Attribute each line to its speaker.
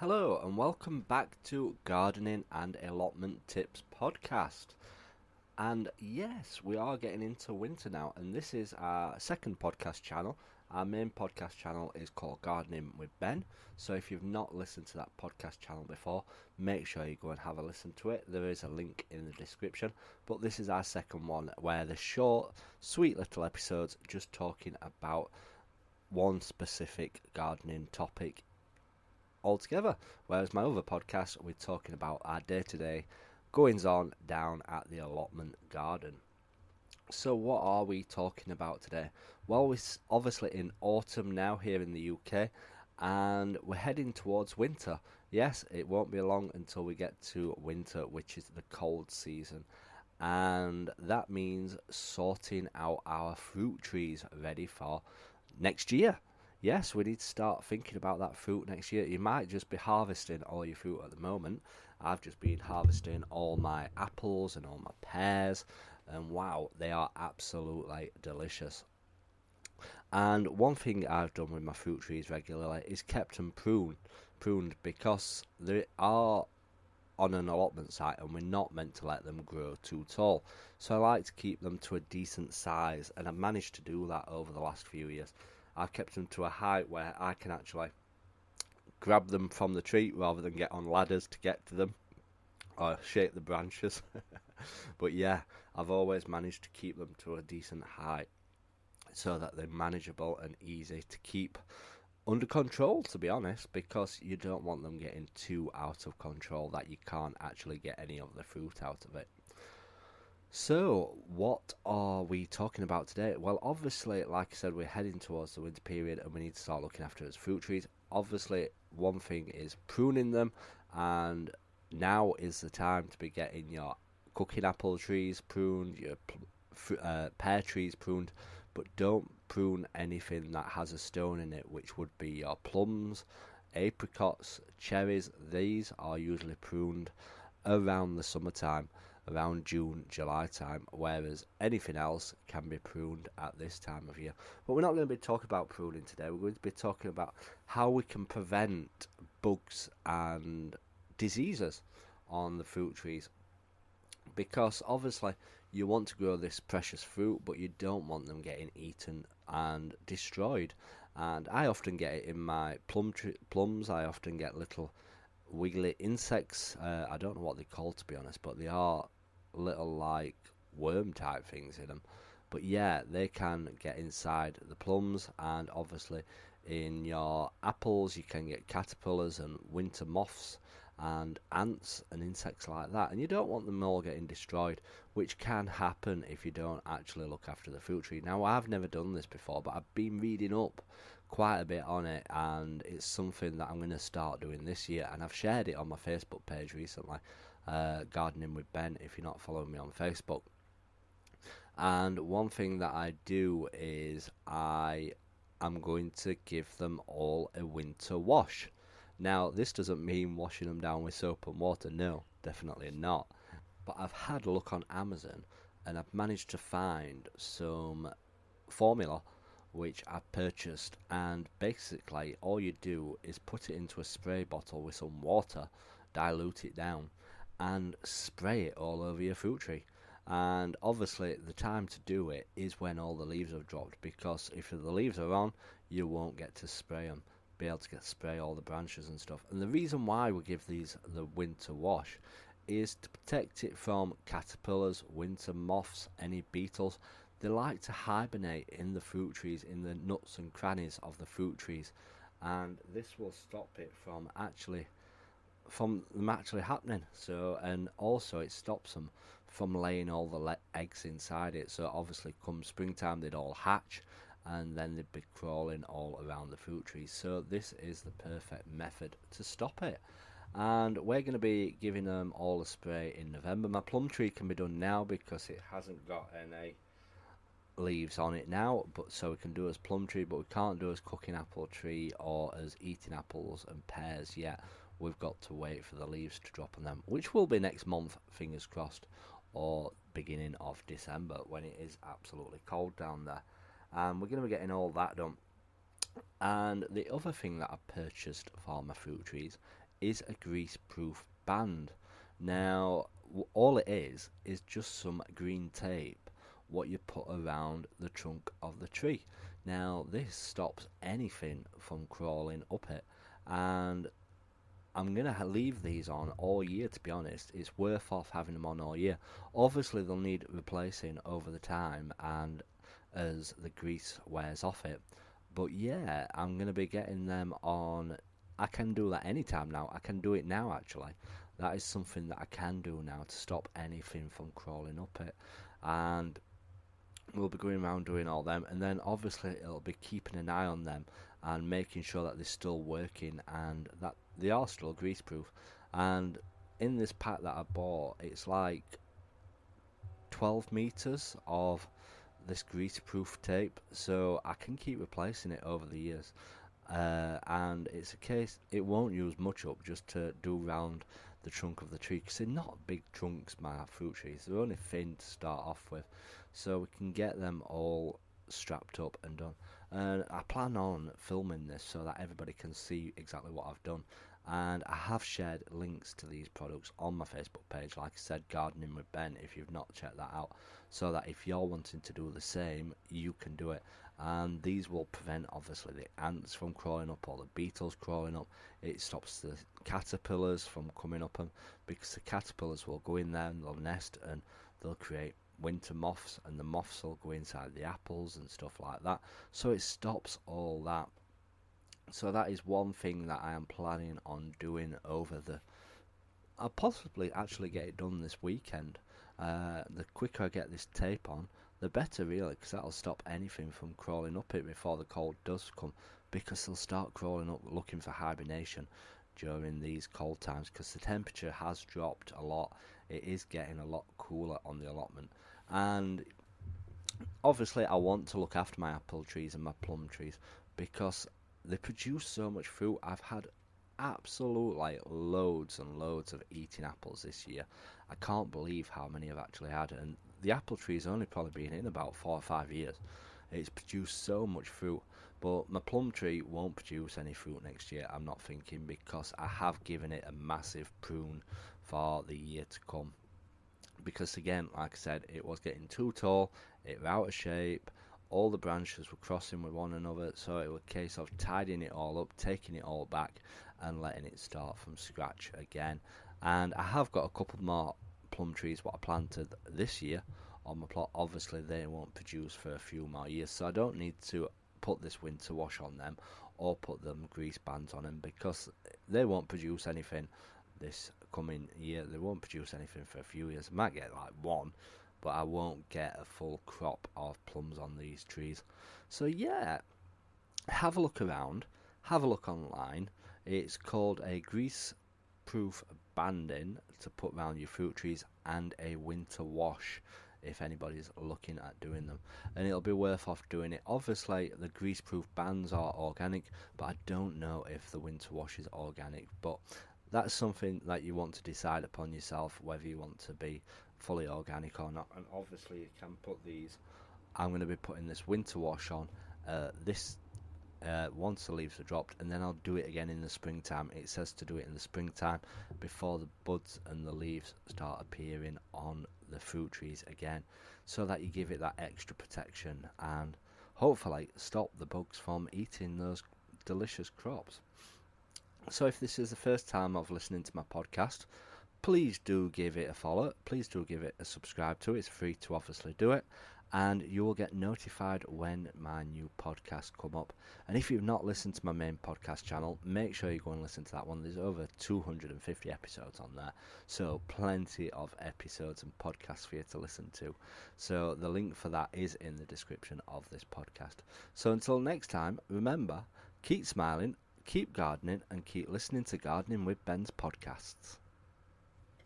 Speaker 1: Hello and welcome back to Gardening and Allotment Tips podcast. And yes, we are getting into winter now, and this is our second podcast channel. Our main podcast channel is called Gardening with Ben. So if you've not listened to that podcast channel before, make sure you go and have a listen to it. There is a link in the description. But this is our second one where the short, sweet little episodes just talking about one specific gardening topic altogether. Whereas my other podcast, we're talking about our day-to-day goings on down at the allotment garden. So what are we talking about today? Well, we're obviously in autumn now here in the UK, and we're heading towards winter. Yes, it won't be long until we get to winter, which is the cold season. And that means sorting out our fruit trees ready for next year. Yes, we need to start thinking about that fruit next year. You might just be harvesting all your fruit at the moment. I've just been harvesting all my apples and all my pears, and wow, they are absolutely delicious. And one thing I've done with my fruit trees regularly is kept them pruned because they are on an allotment site and we're not meant to let them grow too tall. So I like to keep them to a decent size, and I've managed to do that over the last few years. I've kept them to a height where I can actually grab them from the tree rather than get on ladders to get to them or shake the branches. But yeah, I've always managed to keep them to a decent height so that they're manageable and easy to keep under control, to be honest, because you don't want them getting too out of control that you can't actually get any of the fruit out of it. So, what are we talking about today? Well, obviously, like I said, we're heading towards the winter period and we need to start looking after those fruit trees. Obviously, one thing is pruning them, and now is the time to be getting your cooking apple trees pruned, your pear trees pruned, but don't prune anything that has a stone in it, which would be your plums, apricots, cherries. These are usually pruned around the summertime, around June, July time, whereas anything else can be pruned at this time of year. But we're not going to be talking about pruning today. We're going to be talking about how we can prevent bugs and diseases on the fruit trees, because obviously you want to grow this precious fruit, but you don't want them getting eaten and destroyed. And I often get it in my plums. I often get little wiggly insects. I don't know what they're called, to be honest, but they are little like worm type things in them. But yeah, they can get inside the plums, and obviously in your apples you can get caterpillars and winter moths and ants and insects like that, and you don't want them all getting destroyed, which can happen if you don't actually look after the fruit tree. Now, I've never done this before, but I've been reading up quite a bit on it, and it's something that I'm going to start doing this year, and I've shared it on my Facebook page recently, Gardening with Ben, if you're not following me on Facebook. And one thing that I do is I am going to give them all a winter wash. Now, this doesn't mean washing them down with soap and water, no, definitely not. But I've had a look on Amazon and I've managed to find some formula which I've purchased, and basically all you do is put it into a spray bottle with some water, dilute it down, and spray it all over your fruit tree. And obviously the time to do it is when all the leaves have dropped, because if the leaves are on, you won't get to spray them, be able to spray all the branches and stuff. And the reason why we give these the winter wash is to protect it from caterpillars, winter moths, any beetles. They like to hibernate in the fruit trees, in the nuts and crannies of the fruit trees, and this will stop it from them actually happening. So, and also it stops them from laying all the eggs inside it. So obviously come springtime they'd all hatch, and then they'd be crawling all around the fruit trees. So this is the perfect method to stop it. And we're going to be giving them all a spray in November. My plum tree can be done now because it hasn't got any leaves on it now, but so we can do as plum tree, but we can't do as cooking apple tree or as eating apples and pears yet. We've got to wait for the leaves to drop on them, which will be next month, fingers crossed, or beginning of December when it is absolutely cold down there. And we're going to be getting all that done. And the other thing that I purchased for my fruit trees is a grease-proof band. Now, all it is just some green tape, what you put around the trunk of the tree. Now, this stops anything from crawling up it, and I'm going to leave these on all year, to be honest. It's worth off having them on all year. Obviously, they'll need replacing over the time and as the grease wears off it. But yeah, I'm going to be getting them on. I can do that anytime now. I can do it now, actually. That is something that I can do now to stop anything from crawling up it. And we'll be going around doing all them. And then obviously it'll be keeping an eye on them and making sure that they're still working and that they are still grease proof. And in this pack that I bought, it's like 12 meters of this grease proof tape, so I can keep replacing it over the years. And it's a case, it won't use much up just to do round the trunk of the tree, because they're not big trunks, my fruit trees. They're only thin to start off with, so we can get them all strapped up and done. And I plan on filming this so that everybody can see exactly what I've done. And I have shared links to these products on my Facebook page, like I said, Gardening with Ben, if you've not checked that out, so that if you're wanting to do the same, you can do it. And these will prevent, obviously, the ants from crawling up or the beetles crawling up. It stops the caterpillars from coming up them, because the caterpillars will go in there and they'll nest and they'll create winter moths, and the moths will go inside the apples and stuff like that. So it stops all that. So that is one thing that I am planning on doing over the... I'll possibly actually get it done this weekend. The quicker I get this tape on, the better, really, because that'll stop anything from crawling up it before the cold does come, because they'll start crawling up looking for hibernation during these cold times, because the temperature has dropped a lot. It is getting a lot cooler on the allotment, and obviously I want to look after my apple trees and my plum trees, because they produce so much fruit. I've had absolutely loads and loads of eating apples this year. I can't believe how many I've actually had, and the apple tree's only probably been in about 4 or 5 years. It's produced so much fruit, but my plum tree won't produce any fruit next year, I'm not thinking, because I have given it a massive prune for the year to come. Because again, like I said, it was getting too tall, it was out of shape, all the branches were crossing with one another, so it was a case of tidying it all up, taking it all back and letting it start from scratch again. And I have got a couple more plum trees what I planted this year on my plot. Obviously they won't produce for a few more years, so I don't need to put this winter wash on them or put them grease bands on them, because they won't produce anything this coming year. They won't produce anything for a few years. I might get like one, but I won't get a full crop of plums on these trees. So yeah, have a look around, have a look online. It's called a grease-proof banding to put around your fruit trees, and a winter wash if anybody's looking at doing them. And it'll be worth off doing it. Obviously, the grease-proof bands are organic, but I don't know if the winter wash is organic. But that's something that you want to decide upon yourself, whether you want to be fully organic or not. And obviously you can put these, I'm going to be putting this winter wash on once the leaves are dropped, and then I'll do it again in the springtime. It says to do it in the springtime before the buds and the leaves start appearing on the fruit trees again, so that you give it that extra protection and hopefully stop the bugs from eating those delicious crops. So if this is the first time of listening to my podcast, please do give it a follow, please do give it a subscribe to it. It's free to obviously do it, and you will get notified when my new podcasts come up. And if you've not listened to my main podcast channel, make sure you go and listen to that one. There's over 250 episodes on there, so plenty of episodes and podcasts for you to listen to. So the link for that is in the description of this podcast. So until next time, remember, keep smiling, keep gardening, and keep listening to Gardening with Ben's podcasts.